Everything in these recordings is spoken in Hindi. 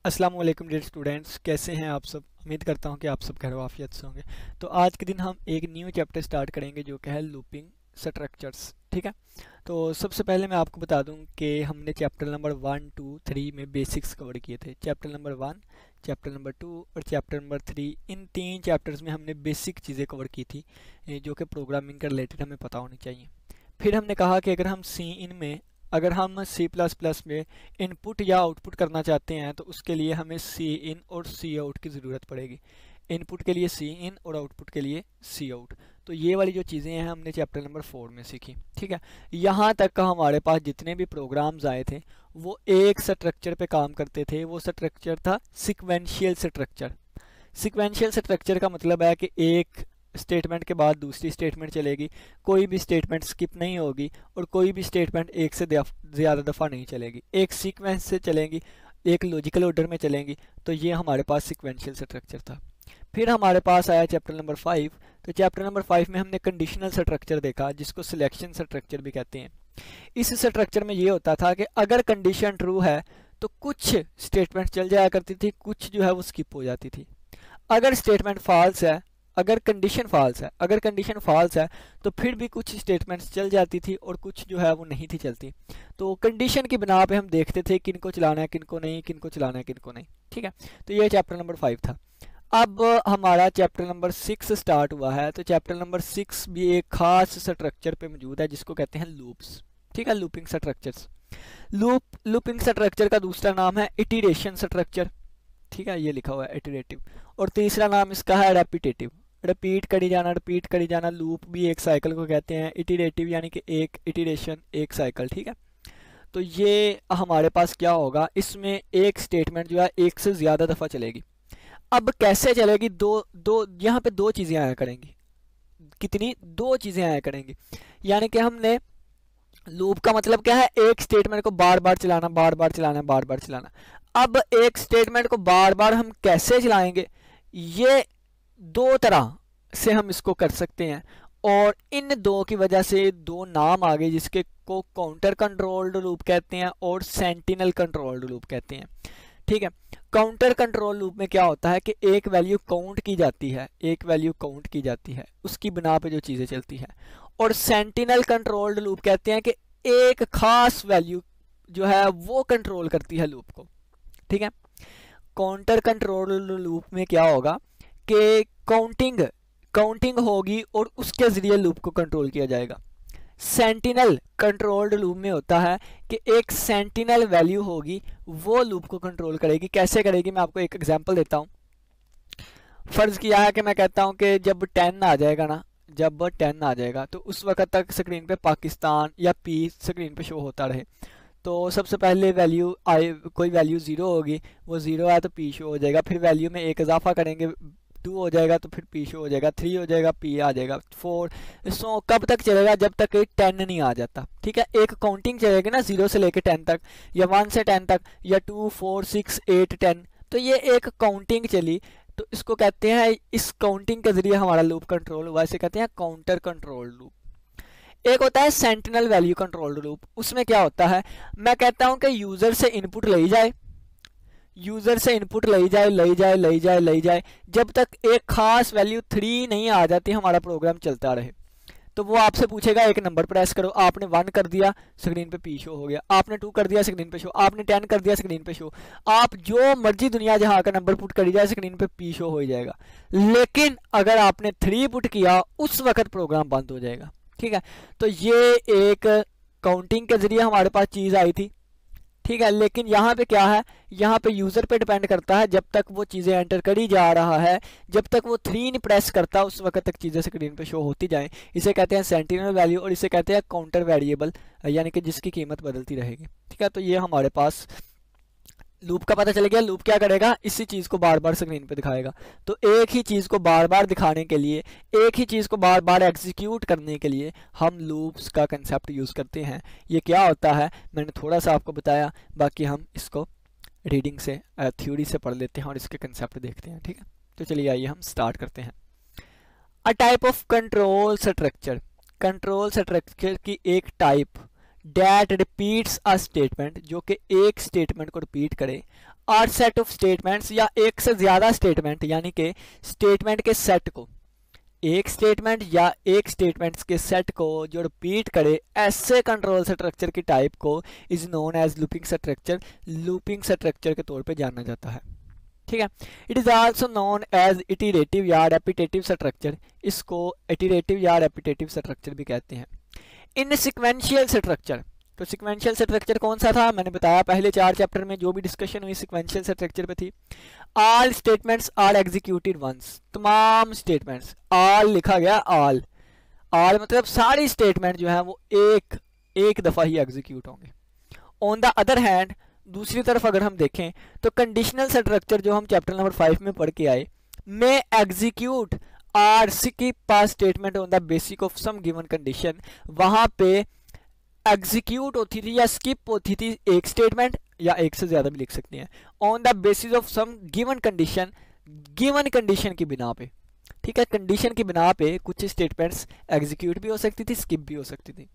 अस्सलाम वालेकुम डियर स्टूडेंट्स, कैसे हैं आप सब। उम्मीद करता हूं कि आप सब खैर आफियत से होंगे। तो आज के दिन हम एक न्यू चैप्टर स्टार्ट करेंगे जो कि है लूपिंग स्ट्रक्चर्स। ठीक है, तो सबसे पहले मैं आपको बता दूं कि हमने चैप्टर नंबर 1, 2, 3 में बेसिक्स कवर किए थे। चैप्टर नंबर 1, चैप्टर नंबर 2 और चैप्टर नंबर 3, इन तीन चैप्टर्स में हमने बेसिक चीज़ें कवर की थी जो कि प्रोग्रामिंग के रिलेटेड हमें पता होनी चाहिए। फिर हमने कहा कि अगर हम सी प्लस प्लस में इनपुट या आउटपुट करना चाहते हैं तो उसके लिए हमें सी इन और सी आउट की ज़रूरत पड़ेगी। इनपुट के लिए सी इन और आउटपुट के लिए सी आउट। तो ये वाली जो चीज़ें हैं हमने चैप्टर नंबर 4 में सीखी। ठीक है, यहाँ तक का हमारे पास जितने भी प्रोग्राम्स आए थे वो एक स्ट्रक्चर पे काम करते थे। वो स्ट्रक्चर था सिक्वेंशियल स्ट्रक्चर। सिक्वेंशियल स्ट्रक्चर का मतलब है कि एक स्टेटमेंट के बाद दूसरी स्टेटमेंट चलेगी, कोई भी स्टेटमेंट स्किप नहीं होगी और कोई भी स्टेटमेंट एक से ज़्यादा दफ़ा नहीं चलेगी, एक सीक्वेंस से चलेंगी, एक लॉजिकल ऑर्डर में चलेंगी। तो ये हमारे पास सिक्वेंशियल स्ट्रक्चर था। फिर हमारे पास आया चैप्टर नंबर 5। तो चैप्टर नंबर 5 में हमने कंडीशनल स्ट्रक्चर देखा जिसको सिलेक्शन स्ट्रक्चर भी कहते हैं। इस स्ट्रक्चर में ये होता था कि अगर कंडीशन ट्रू है तो कुछ स्टेटमेंट चल जाया करती थी, कुछ जो है वो स्किप हो जाती थी। अगर स्टेटमेंट फॉल्स है, अगर कंडीशन फॉल्स है तो फिर भी कुछ स्टेटमेंट्स चल जाती थी और कुछ जो है वो नहीं थी चलती। तो कंडीशन की बिना पे हम देखते थे किनको चलाना है किनको नहीं, किनको चलाना है किनको नहीं। ठीक है, तो ये चैप्टर नंबर 5 था। अब हमारा चैप्टर नंबर 6 स्टार्ट हुआ है। तो चैप्टर नंबर 6 भी एक खास स्ट्रक्चर पे मौजूद है जिसको कहते हैं लूप्स। ठीक है, लूपिंग स्ट्रक्चर्स। लूपिंग स्ट्रक्चर का दूसरा नाम है इटरेशन स्ट्रक्चर। ठीक है, ये लिखा हुआ है इटरेटिव। और तीसरा नाम इसका है रेपिटेटिव। रिपीट करी जाना। लूप भी एक साइकिल को कहते हैं। इटरेटिव यानी कि एक इटरेशन, एक साइकिल। ठीक है, तो ये हमारे पास क्या होगा, इसमें एक स्टेटमेंट जो है एक से ज़्यादा दफ़ा चलेगी। अब कैसे चलेगी, यहाँ पे दो चीज़ें आया करेंगी। कितनी? दो चीज़ें आया करेंगी। यानी कि हमने लूप का मतलब क्या है, एक स्टेटमेंट को बार बार चलाना, बार बार चलाना, बार बार चलाना। अब एक स्टेटमेंट को बार बार हम कैसे चलाएंगे, ये दो तरह से हम इसको कर सकते हैं। और इन दो की वजह से दो नाम आ गए जिसके को काउंटर कंट्रोल्ड लूप कहते हैं और सेंटिनल कंट्रोल्ड लूप कहते हैं। ठीक है, काउंटर कंट्रोल लूप में क्या होता है कि एक वैल्यू काउंट की जाती है, उसकी बिना पे जो चीज़ें चलती हैं। और सेंटिनल कंट्रोल्ड लूप कहते हैं कि एक खास वैल्यू जो है वो कंट्रोल करती है लूप को। ठीक है, काउंटर कंट्रोल लूप में क्या होगा कि काउंटिंग होगी और उसके ज़रिए लूप को कंट्रोल किया जाएगा। सेंटिनल कंट्रोल्ड लूप में होता है कि एक सेंटिनल वैल्यू होगी वो लूप को कंट्रोल करेगी। कैसे करेगी, मैं आपको एक एग्जांपल देता हूँ। फ़र्ज़ किया है कि मैं कहता हूँ कि जब 10 आ जाएगा तो उस वक्त तक स्क्रीन पे पाकिस्तान या पी स्क्रीन पे शो होता रहे। तो सबसे पहले कोई वैल्यू 0 होगी, वो 0 है तो पी शो हो जाएगा। फिर वैल्यू में एक इजाफा करेंगे, 2 हो जाएगा तो फिर पी शो हो जाएगा, 3 हो जाएगा, पी आ जाएगा, 4। सो कब तक चलेगा, जब तक 10 नहीं आ जाता। ठीक है, एक काउंटिंग चलेगी ना 0 से लेकर 10 तक, या 1 से 10 तक, या 2, 4, 6, 8, 10। तो ये एक काउंटिंग चली, तो इसको कहते हैं, इस काउंटिंग के जरिए हमारा लूप कंट्रोल हुआ, इसे कहते हैं काउंटर कंट्रोल लूप। एक होता है सेंटिनल वैल्यू कंट्रोल लूप। उसमें क्या होता है, मैं कहता हूं कि यूजर से इनपुट ले जाए, ले जाए जब तक एक खास वैल्यू 3 नहीं आ जाती हमारा प्रोग्राम चलता रहे। तो वो आपसे पूछेगा एक नंबर प्रेस करो, आपने 1 कर दिया स्क्रीन पे पी शो हो गया, आपने 2 कर दिया स्क्रीन पे शो, आपने 10 कर दिया स्क्रीन पे शो। आप जो मर्जी दुनिया जहां का नंबर पुट करी जाए स्क्रीन पे पी शो हो ही जाएगा। लेकिन अगर आपने 3 पुट किया उस वक्त प्रोग्राम बंद हो जाएगा। ठीक है, तो ये एक काउंटिंग के जरिए हमारे पास चीज़ आई थी। ठीक है, लेकिन यहाँ पे क्या है, यहाँ पे यूज़र पे डिपेंड करता है। जब तक वो चीज़ें एंटर करी जा रहा है, जब तक वो 3 नहीं प्रेस करता उस वक्त तक चीज़ें स्क्रीन पे शो होती जाएं। इसे कहते हैं सेंटिनल वैल्यू और इसे कहते हैं काउंटर वेरिएबल, यानी कि जिसकी कीमत बदलती रहेगी। ठीक है, तो ये हमारे पास लूप का पता चल गया। लूप क्या करेगा, इसी चीज़ को बार बार स्क्रीन पे दिखाएगा। तो एक ही चीज़ को बार बार दिखाने के लिए, एक ही चीज़ को बार बार एग्जीक्यूट करने के लिए हम लूप्स का कंसेप्ट यूज़ करते हैं। ये क्या होता है मैंने थोड़ा सा आपको बताया, बाकी हम इसको रीडिंग से, थ्योरी से पढ़ लेते हैं और इसके कंसेप्ट देखते हैं। ठीक है, तो चलिए आइए हम स्टार्ट करते हैं। A type of control structure की एक डैट रिपीट्स अ स्टेटमेंट, जो कि एक स्टेटमेंट को रिपीट करे, आर सेट ऑफ स्टेटमेंट्स, या एक से ज्यादा स्टेटमेंट यानी कि स्टेटमेंट के सेट को, एक स्टेटमेंट या एक स्टेटमेंट्स के सेट को जो रिपीट करे, ऐसे कंट्रोल स्ट्रक्चर की टाइप को is known as looping structure, looping structure के तौर पे जाना जाता है। ठीक है। It is also known as iterative या रेपिटेटिव स्ट्रक्चर, इसको इटरेटिव या रेपिटेटिव स्ट्रक्चर भी कहते हैं। इन सिक्वेंशियल स्ट्रक्चर, तो सिक्वेंशियल स्ट्रक्चर कौन सा था, मैंने बताया पहले 4 चैप्टर में जो भी डिस्कशन हुई सिक्वेंशियल स्ट्रक्चर पे थी। All statements are executed once, तमाम स्टेटमेंट्स, ऑल लिखा गया, ऑल मतलब सारी स्टेटमेंट जो है वो एक दफा ही एग्जीक्यूट होंगे। ऑन द अदर हैंड, दूसरी तरफ अगर हम देखें तो कंडीशनल स्ट्रक्चर जो हम चैप्टर नंबर 5 में पढ़ के आए, में execute or skip pass statement on the basis of some given condition, वहां पे एग्जीक्यूट होती थी या स्किप होती थी एक स्टेटमेंट, या एक से ज्यादा भी लिख सकते हैं, on the basis of some given condition, given condition की बिना पे। ठीक है, कंडीशन की बिना पे कुछ स्टेटमेंट्स एग्जीक्यूट भी हो सकती थी, स्किप भी हो सकती थी।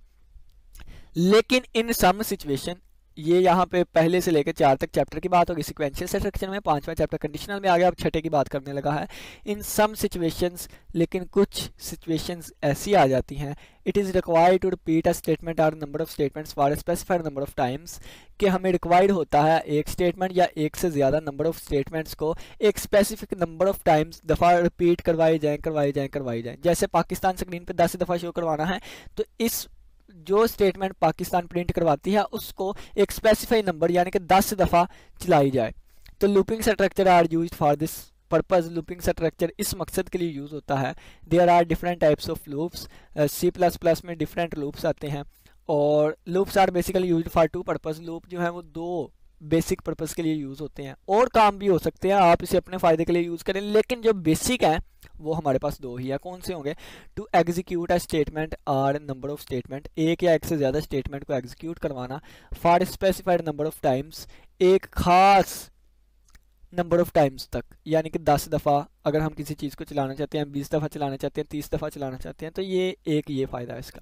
लेकिन इन सम सिचुएशन, ये यहाँ पे पहले से लेकर 4 तक चैप्टर की बात होगी सिक्वेंशियल स्ट्रक्चर में, 5वां चैप्टर कंडीशनल में आ गया, अब 6ठे की बात करने लगा है। इन सम सिचुएशंस, लेकिन कुछ सिचुएशंस ऐसी आ जाती हैं, it is required to repeat a statement और number of statements for specified number of times, कि हमें रिक्वायर्ड होता है एक स्टेटमेंट या एक से ज़्यादा नंबर ऑफ स्टेटमेंट्स को एक स्पेसिफिक नंबर ऑफ टाइम्स दफ़ा रिपीट करवाई जाएँ। जैसे पाकिस्तान स्क्रीन पर 10 दफ़ा शो करवाना है, तो इस जो स्टेटमेंट पाकिस्तान प्रिंट करवाती है उसको एक स्पेसिफाई नंबर यानी कि 10 दफ़ा चलाई जाए। तो looping structure are used for this purpose, looping structure इस मकसद के लिए यूज़ होता है। There are different types of loops, C++ में डिफरेंट लूप्स आते हैं, और loops are basically used for 2 purpose, loop जो है वो 2 बेसिक पर्पज के लिए यूज़ होते हैं, और काम भी हो सकते हैं, आप इसे अपने फ़ायदे के लिए यूज़ करें, लेकिन जो बेसिक है वो हमारे पास 2 ही है। कौन से होंगे, टू एग्जीक्यूट अ स्टेटमेंट और नंबर ऑफ स्टेटमेंट, एक या एक से ज़्यादा स्टेटमेंट को एग्जीक्यूट करवाना, for specified number of times, एक खास नंबर ऑफ टाइम्स तक, यानी कि 10 दफ़ा अगर हम किसी चीज़ को चलाना चाहते हैं, 20 दफ़ा चलाना चाहते हैं, 30 दफ़ा चलाना चाहते हैं, तो ये फ़ायदा है इसका।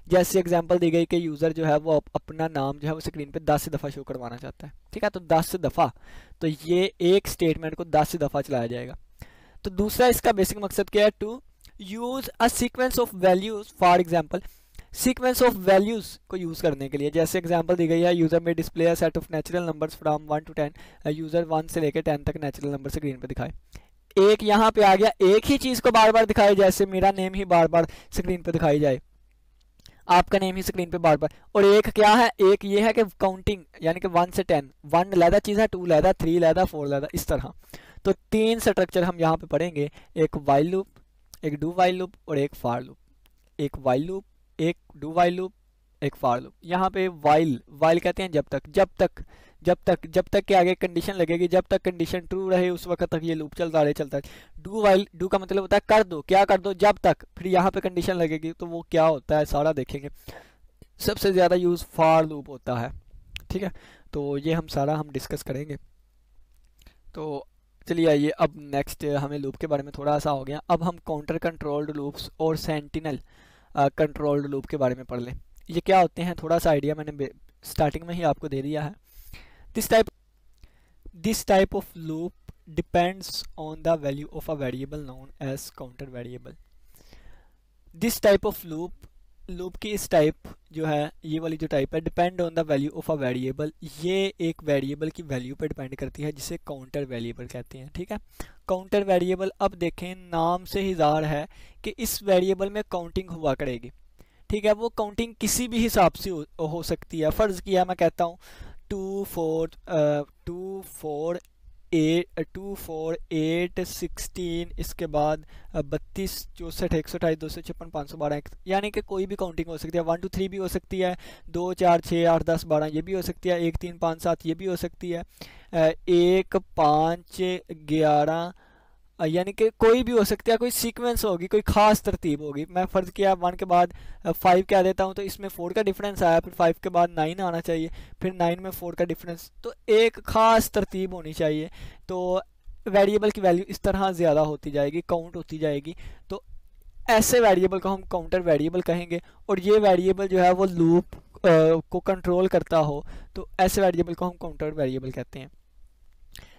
जैसे एग्जांपल दी गई कि यूज़र जो है वो अपना नाम जो है वो स्क्रीन पे 10 दफ़ा शो करवाना चाहता है। ठीक है, तो 10 दफ़ा, तो ये एक स्टेटमेंट को 10 दफ़ा चलाया जाएगा। तो दूसरा इसका बेसिक मकसद क्या है, to use a sequence of values, for example sequence of values को यूज़ करने के लिए, जैसे एग्जांपल दी गई है, यूज़र में display a set of natural numbers from 1 to 10, user 1 से लेकर 10 तक नेचुरल नंबर स्क्रीन पे दिखाए। एक यहाँ पे आ गया, एक ही चीज़ को बार बार दिखाए, जैसे मेरा नेम ही बार बार स्क्रीन पे दिखाई जाए, आपका नेम ही स्क्रीन पे बार बार। और एक क्या है, एक ये है कि काउंटिंग, यानी कि 1 से 10, 1 लैदा चीज़ है, 2 लैदा, 3 लैदा, 4 लैदा, इस तरह। तो 3 स्ट्रक्चर हम यहाँ पे पढ़ेंगे, एक वाइल लूप, एक डू वाइल लूप और एक फॉर लूप। एक वाइल लूप, एक डू वाइल लूप, एक फॉर लूप। यहाँ पे वाइल कहते हैं जब तक के आगे कंडीशन लगेगी, जब तक कंडीशन ट्रू रहे उस वक्त तक ये लूप चलता है। डू का मतलब होता है कर दो, क्या कर दो, जब तक, फिर यहाँ पे कंडीशन लगेगी तो वो क्या होता है सारा देखेंगे। सबसे ज़्यादा यूज़ फॉर लूप होता है। ठीक है, तो ये हम डिस्कस करेंगे। तो चलिए आइए, अब नेक्स्ट हमें लूप के बारे में थोड़ा सा हो गया, अब हम काउंटर कंट्रोल्ड लूप्स और सेंटिनल कंट्रोल्ड लूप के बारे में पढ़ लें। ये क्या होते हैं, थोड़ा सा आइडिया मैंने स्टार्टिंग में ही आपको दे दिया है। This type of loop depends on the value of a variable known as counter variable. This type of loop की इस टाइप जो है, ये वाली जो टाइप है, depend on the value of a variable, ये एक वेरिएबल की वैल्यू पर डिपेंड करती है, जिसे काउंटर वेरिएबल कहते हैं। ठीक है, काउंटर वेरिएबल, अब देखें नाम से ही ज़ाहिर है कि इस वेरिएबल में काउंटिंग हुआ करेगी। ठीक है, वो काउंटिंग किसी भी हिसाब से हो सकती है। फ़र्ज़ किया मैं कहता हूँ 2 4 8 16, इसके बाद 32 64 128 256 512, यानी कि कोई भी काउंटिंग हो सकती है। 1 2 3 भी हो सकती है, 2 4 6 8 10 12 ये भी हो सकती है, 1 3 5 7 ये भी हो सकती है, 1 5 11, यानी कि कोई भी हो सकती है। कोई सीक्वेंस होगी, कोई खास तरतीब होगी। मैं फ़र्ज़ किया 1 के बाद 5 क्या देता हूँ, तो इसमें 4 का डिफरेंस आया, फिर 5 के बाद 9 आना चाहिए, फिर 9 में 4 का डिफरेंस, तो एक ख़ास तरतीब होनी चाहिए। तो वेरिएबल की वैल्यू इस तरह ज़्यादा होती जाएगी, काउंट होती जाएगी, तो ऐसे वेरिएबल को हम काउंटर वेरिएबल कहेंगे। और ये वेरिएबल जो है वो लूप को कंट्रोल करता हो तो ऐसे वेरिएबल को हम काउंटर वेरिएबल कहते हैं।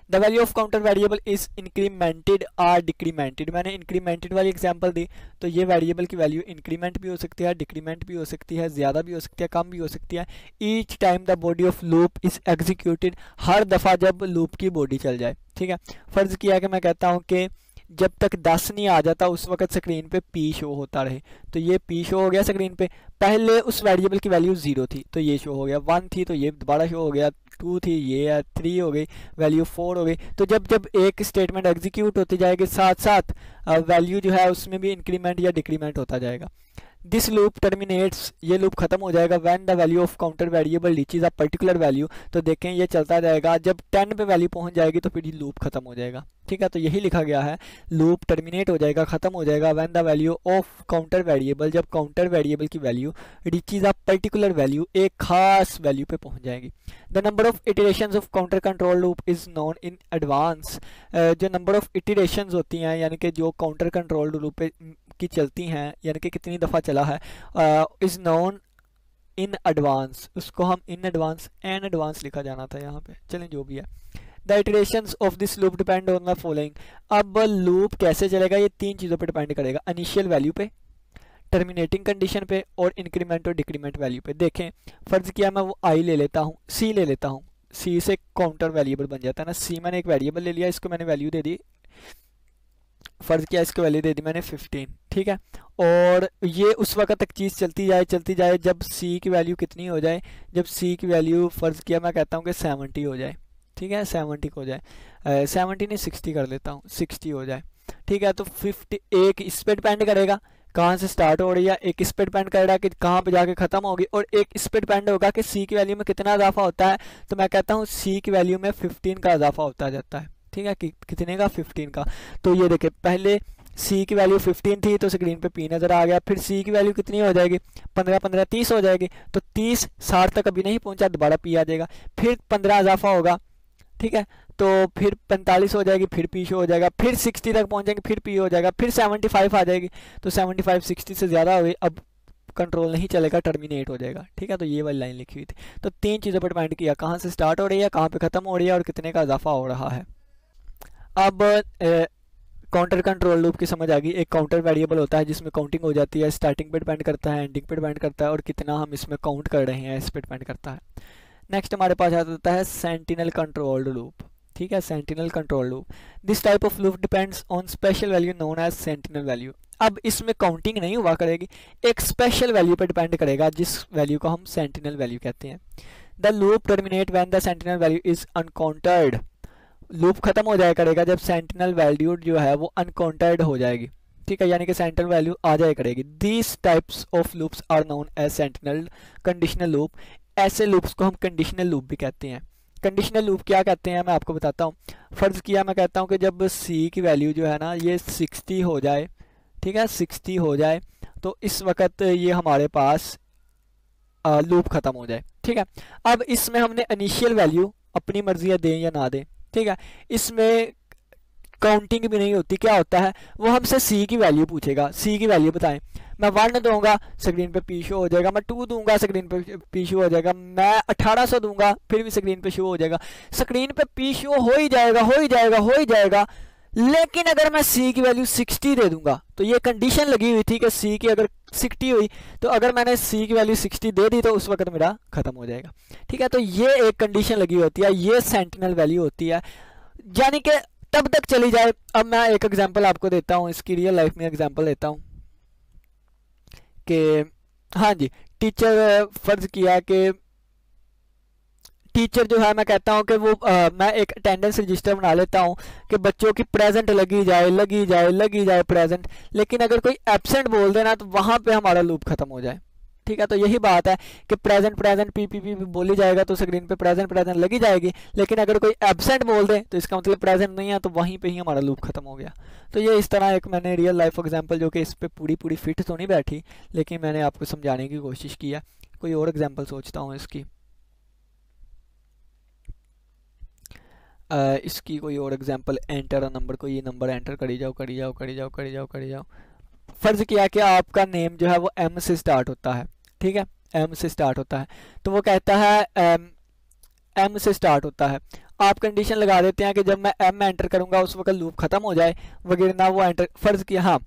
The value of counter variable is incremented or decremented. मैंने इंक्रीमेंटेड वाली एग्जांपल दी, तो ये वेरिएबल की वैल्यू इंक्रीमेंट भी हो सकती है, डिक्रीमेंट भी हो सकती है, ज़्यादा भी हो सकती है, कम भी हो सकती है। Each time the body of loop is executed, हर दफ़ा जब लूप की बॉडी चल जाए। ठीक है, फ़र्ज़ किया कि मैं कहता हूँ कि जब तक 10 नहीं आ जाता उस वक्त स्क्रीन पे पी शो होता रहे, तो ये पी शो हो गया स्क्रीन पे। पहले उस वेरिएबल की वैल्यू 0 थी तो ये शो हो गया, 1 थी तो ये दोबारा शो हो गया, 2 थी ये 3 हो गई, वैल्यू 4 हो गई। तो जब जब एक स्टेटमेंट एग्जीक्यूट होती जाएगी साथ साथ वैल्यू जो है उसमें भी इंक्रीमेंट या डिक्रीमेंट होता जाएगा। दिस लूप टर्मिनेट्स, ये लूप खत्म हो जाएगा when the value of counter variable reaches a particular value. तो देखें ये चलता जाएगा, जब 10 पे वैल्यू पहुंच जाएगी तो फिर ये लूप खत्म हो जाएगा। ठीक है, तो यही लिखा गया है, लूप टर्मिनेट हो जाएगा, खत्म हो जाएगा when the value of counter variable, जब काउंटर वेरिएबल की value reaches a particular value, एक खास वैल्यू पे पहुंच जाएगी। The number of iterations of counter control loop is known in advance. जो नंबर ऑफ इटरेशंस होती हैं यानी कि जो काउंटर कंट्रोल लूप की चलती हैं, यानी कि कितनी दफ़ा चला है, इज नोन इन एडवांस, उसको हम इन एडवांस एन एडवांस लिखा जाना था यहाँ पे, चलें जो भी है। The iterations of this loop depend on the following. अब लूप कैसे चलेगा, ये 3 चीज़ों पे डिपेंड करेगा, इनिशियल वैल्यू पे, टर्मिनेटिंग कंडीशन पे और इंक्रीमेंट और डिक्रीमेंट वैल्यू पे। देखें फ़र्ज़ किया मैं वो आई ले लेता हूँ, सी ले लेता हूँ, सी से काउंटर वेरिएबल बन जाता है ना। सी मैंने एक वेरिएबल ले लिया, इसको मैंने वैल्यू दे दी, फ़र्ज़ किया इसको वैल्यू दे दी मैंने 15। ठीक है, और ये उस वक्त तक चीज़ चलती जाए जब सी की वैल्यू कितनी हो जाए, जब सी की वैल्यू फ़र्ज़ किया मैं कहता हूँ कि 70 हो जाए। ठीक है, 70 हो जाए, 70 नहीं 60 कर लेता हूँ, 60 हो जाए। ठीक है, तो 50 एक इस पर डिपेंड करेगा कहाँ से स्टार्ट हो रही है, एक इस पर डिपेंड करेगा कि कहाँ पे जाके ख़त्म होगी, और एक इस पर डिपेंड होगा कि सी की वैल्यू में कितना इजाफा होता है। तो मैं कहता हूँ सी की वैल्यू में 15 का इजाफा होता जाता है। ठीक है, कितने का, 15 का। तो ये देखिए पहले सी की वैल्यू 15 थी तो स्क्रीन पे पी नज़र आ गया, फिर सी की वैल्यू कितनी हो जाएगी, 15 15 30 हो जाएगी, तो 30 60 तक अभी नहीं पहुंचा, दोबारा पी आ जाएगा, फिर 15 इजाफा होगा। ठीक है, तो फिर 45 हो जाएगी, फिर पी शो हो जाएगा, फिर 60 तक पहुंचेंगे, फिर पी हो जाएगा, फिर 75 आ जाएगी, तो 75 60 से ज़्यादा हो गई, अब कंट्रोल नहीं चलेगा, टर्मिनेट हो जाएगा। ठीक है, तो ये वाली लाइन लिखी हुई थी। तो 3 चीज़ों पर डिपेंड किया, कहाँ से स्टार्ट हो रही है, कहाँ पे ख़त्म हो रही है और कितने का इजाफा हो रहा है। अब काउंटर कंट्रोल लूप की समझ आ गई। एक काउंटर वेरिएबल होता है जिसमें काउंटिंग हो जाती है, स्टार्टिंग पे डिपेंड करता है, एंडिंग पे डिपेंड करता है, और कितना हम इसमें काउंट कर रहे हैं इस पे डिपेंड करता है। नेक्स्ट हमारे पास आ जाता है सेंटिनल कंट्रोल्ड लूप। ठीक है, sentinel control loop, this type of loop depends on special value known as sentinel value. अब इसमें काउंटिंग नहीं हुआ करेगी, एक स्पेशल वैल्यू पर डिपेंड करेगा जिस वैल्यू को हम सेंटिनल वैल्यू कहते हैं। The loop terminate when the sentinel value is encountered. Loop खत्म हो जाया करेगा जब सेंटिनल वैल्यू जो है वो अनकाउंटर्ड हो जाएगी। ठीक है, यानी कि सेंटिनल वैल्यू आ जाया करेगी। These types of loops are known as sentinel conditional loop. ऐसे लूप्स को हम कंडीशनल लूप भी कहते हैं। कंडीशनल लूप क्या कहते हैं मैं आपको बताता हूँ। फ़र्ज़ किया मैं कहता हूँ कि जब सी की वैल्यू जो है ना ये 60 हो जाए, ठीक है 60 हो जाए, तो इस वक्त ये हमारे पास लूप ख़त्म हो जाए। ठीक है, अब इसमें हमने इनिशियल वैल्यू अपनी मर्जी दें या ना दें। ठीक है, इसमें काउंटिंग भी नहीं होती, क्या होता है वो हमसे सी की वैल्यू पूछेगा, सी की वैल्यू बताएं। मैं 1 दूंगा स्क्रीन पे पी शो हो जाएगा, मैं 2 दूंगा स्क्रीन पे पी शो हो जाएगा, मैं 1800 दूंगा फिर भी स्क्रीन पे शो हो जाएगा। स्क्रीन पे पी शो हो ही जाएगा, हो ही जाएगा, हो ही जाएगा। लेकिन अगर मैं सी की वैल्यू 60 दे दूंगा, तो ये कंडीशन लगी हुई थी कि सी की अगर 60 हुई, तो अगर मैंने सी की वैल्यू 60 दे दी तो उस वक्त मेरा खत्म हो जाएगा। ठीक है, तो ये एक कंडीशन लगी होती है, ये सेंटिनल वैल्यू होती है, यानी कि तब तक चली जाए। अब मैं एक एग्जांपल आपको देता हूँ, इसकी रियल लाइफ में एग्जांपल देता हूँ कि हाँ जी, टीचर फ़र्ज़ किया कि टीचर जो है मैं कहता हूँ कि वो मैं एक अटेंडेंस रजिस्टर बना लेता हूँ कि बच्चों की प्रेजेंट लगी जाए, लगी जाए, लगी जाए प्रेजेंट, लेकिन अगर कोई एब्सेंट बोल देना तो वहाँ पे हमारा लूप खत्म हो जाए। ठीक है, तो यही बात है कि present present P P P बोली जाएगा तो स्क्रीन पे प्रेजेंट प्रेजेंट लगी जाएगी, लेकिन अगर कोई एब्सेंट बोल दे तो इसका मतलब प्रेजेंट नहीं है, तो वहीं पे ही हमारा लूप खत्म हो गया। तो ये इस तरह एक मैंने रियल लाइफ एग्जांपल, जो कि इस पर पूरी फिट तो नहीं बैठी, लेकिन मैंने आपको समझाने की कोशिश की है। कोई और एग्जाम्पल सोचता हूँ इसकी, इसकी कोई और एग्जांपल, एंटर अ नंबर, को ये नंबर एंटर करी जाओ, करी जाओ, करी जाओ, करी जाओ, करी जाओ। फ़र्ज़ किया कि आपका नेम जो है वो एम से स्टार्ट होता है। ठीक है, एम से स्टार्ट होता है, तो वो कहता है एम से स्टार्ट होता है। आप कंडीशन लगा देते हैं कि जब मैं एम में एंटर करूंगा उस वक्त लूप खत्म हो जाए वगैरह ना, वो एंटर फर्ज किया। हाँ,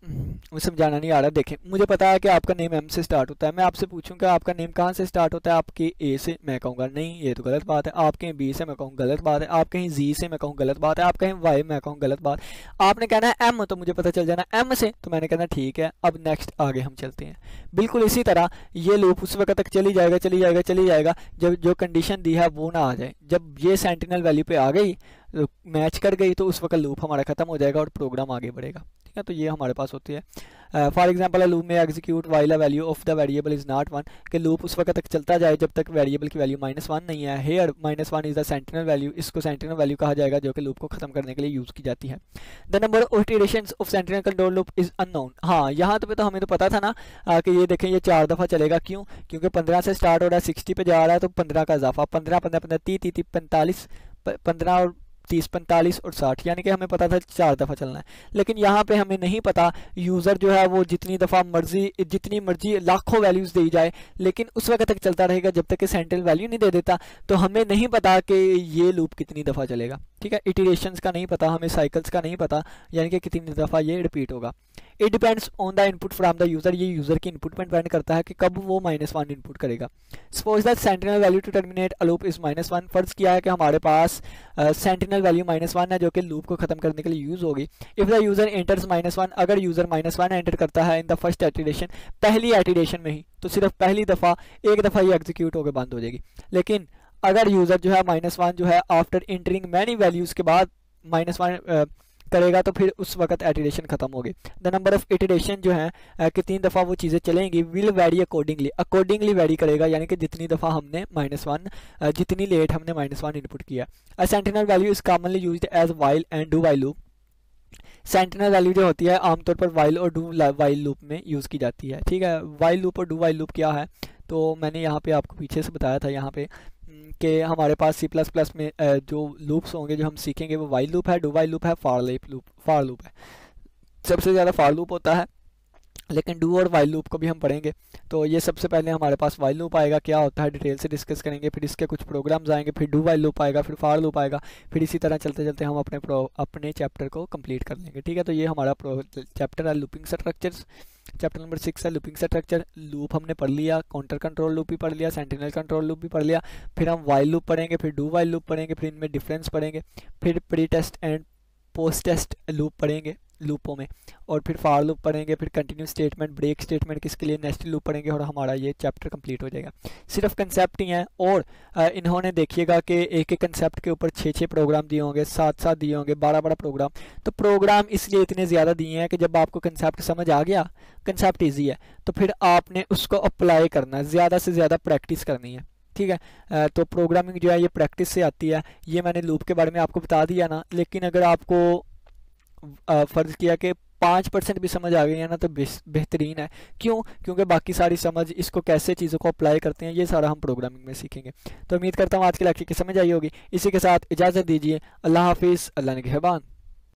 मुझे समझाना नहीं आ रहा। देखें, मुझे पता है कि आपका नेम एम से स्टार्ट होता है, मैं आपसे पूछूंगा आपका नेम कहाँ से स्टार्ट होता है, आपके ए से, मैं कहूँगा नहीं ये तो गलत बात है। आप कहीं बी से, मैं कहूँ गलत बात है। आप कहीं जी से, मैं कहूँ गलत बात है। आप कहीं वाई, मैं कहूँ गलत बात। आपने कहना है एम, तो मुझे पता चल जाना एम से, तो मैंने कहना ठीक है, अब नेक्स्ट आगे हम चलते हैं। बिल्कुल इसी तरह ये लूप उस वक्त तक चली जाएगा चली जाएगा चली जाएगा जब जो कंडीशन दी है वो ना आ जाए। जब ये सेंटिनल वैल्यू पे आ गई, मैच कर गई, तो उस वक्त लूप हमारा खत्म हो जाएगा और प्रोग्राम आगे बढ़ेगा। ठीक है, तो ये हमारे पास होती है। फॉर एग्जाम्पल लूप में execute while a value of the variable is not 1, कि लूप उस वक्त तक चलता जाए जब तक वेरिएबल की वैल्यू -1 नहीं है। Here -1 is the sentinel value, इसको सेंटिनल वैल्यू कहा जाएगा जो कि लूप को खत्म करने के लिए यूज की जाती है। The number of iterations of sentinel control loop is unknown. हाँ, यहाँ तो हमें तो पता था ना कि ये देखें ये 4 दफ़ा चलेगा। क्यों? क्योंकि 15 से स्टार्ट हो रहा है, 60 पे जा रहा है, तो 15 का इजाफा, 15 15 15 30 30 45, 15 और 30 45 और 60, यानी कि हमें पता था 4 दफ़ा चलना है। लेकिन यहाँ पे हमें नहीं पता, यूज़र जो है वो जितनी दफ़ा मर्जी, जितनी मर्जी लाखों वैल्यूज़ दी जाए, लेकिन उस वक्त तक चलता रहेगा जब तक कि सेंट्रल वैल्यू नहीं दे देता। तो हमें नहीं पता कि ये लूप कितनी दफ़ा चलेगा। ठीक है, इटरेशंस का नहीं पता, हमें साइकिल्स का नहीं पता, यानी कि कितनी दफ़ा ये रिपीट होगा। It depends on the input from the user, ये यूज़र की इनपुट पर डिपेंड करता है कि कब वो -1 इनपुट करेगा। Suppose that sentinel value to terminate a loop is -1, फर्ज किया है कि हमारे पास सेंटिनल वैल्यू -1 है जो कि लूप को खत्म करने के लिए यूज होगी। इफ द यूजर एंटर्स -1, अगर यूजर -1 एंटर करता है इन द फर्स्ट इटरेशन, पहली इटरेशन में ही, तो सिर्फ पहली दफ़ा एक दफ़ा ही एग्जीक्यूट होकर बंद हो जाएगी। लेकिन अगर यूजर जो है -1 जो है आफ्टर एंटरिंग मैनी वैल्यूज के बाद -1 करेगा, तो फिर उस वक्त इटरेशन खत्म होगी। द नंबर ऑफ इटरेशन जो है कितनी दफ़ा वो चीज़ें चलेंगी, विल वेरी अकॉर्डिंगली वेरी करेगा, यानी कि जितनी दफ़ा हमने -1 जितनी लेट हमने -1 इनपुट किया। A sentinel value is commonly used as while and do while loop. Sentinel value जो होती है आमतौर पर वाइल और डू वाइल लूप में यूज़ की जाती है। ठीक है, वाइल लूप और डू वाइल लूप क्या है, तो मैंने यहाँ पे आपको पीछे से बताया था यहाँ पे कि हमारे पास C++ में जो लूप्स होंगे जो हम सीखेंगे वो वाइल लूप है, डू वाइल लूप है, फार लूप है। सबसे ज़्यादा फार लूप होता है, लेकिन डू और वाइल लूप को भी हम पढ़ेंगे। तो ये सबसे पहले हमारे पास वाइल लूप आएगा, क्या होता है डिटेल से डिस्कस करेंगे, फिर इसके कुछ प्रोग्राम्स आएंगे, फिर डू वाइल लूप आएगा, फिर फार लूप आएगा, फिर इसी तरह चलते चलते हम अपने चैप्टर को कंप्लीट कर लेंगे। ठीक है, तो ये हमारा चैप्टर है लूपिंग स्ट्रक्चर्स। चैप्टर नंबर 6 है लूपिंग स्ट्रक्चर। लूप हमने पढ़ लिया, काउंटर कंट्रोल लूप भी पढ़ लिया, सेंटिनल कंट्रोल लूप भी पढ़ लिया, फिर हम वाइल लूप पढ़ेंगे, फिर डू वाइल लूप पढ़ेंगे, फिर इनमें डिफरेंस पढ़ेंगे, फिर pre test and post test loop पढ़ेंगे लूपों में, और फिर फार लूप पढ़ेंगे, फिर कंटिन्यू स्टेटमेंट, ब्रेक स्टेटमेंट किसके लिए, नेस्टेड लूप पढ़ेंगे, और हमारा ये चैप्टर कंप्लीट हो जाएगा। सिर्फ कंसेप्ट ही है, और इन्होंने देखिएगा कि एक एक कंसेप्ट के ऊपर 6-6 प्रोग्राम दिए होंगे, 7-7 दिए होंगे, 12-12 प्रोग्राम। तो प्रोग्राम इसलिए इतने ज़्यादा दिए हैं कि जब आपको कंसेप्ट समझ आ गया, कंसेप्ट ईजी है, तो फिर आपने उसको अप्लाई करना है, ज़्यादा से ज़्यादा प्रैक्टिस करनी है। ठीक है, तो प्रोग्रामिंग जो है ये प्रैक्टिस से आती है। ये मैंने लूप के बारे में आपको बता दिया ना, लेकिन अगर आपको फ़र्ज़ किया कि 5% भी समझ आ गई है ना, तो बेहतरीन है। क्यों? क्योंकि बाकी सारी समझ, इसको कैसे चीज़ों को अप्लाई करते हैं, ये सारा हम प्रोग्रामिंग में सीखेंगे। तो उम्मीद करता हूँ आज की लेक्चर की समझ आई होगी। इसी के साथ इजाज़त दीजिए। अल्लाह हाफिज़, अल्लाह निगहबान।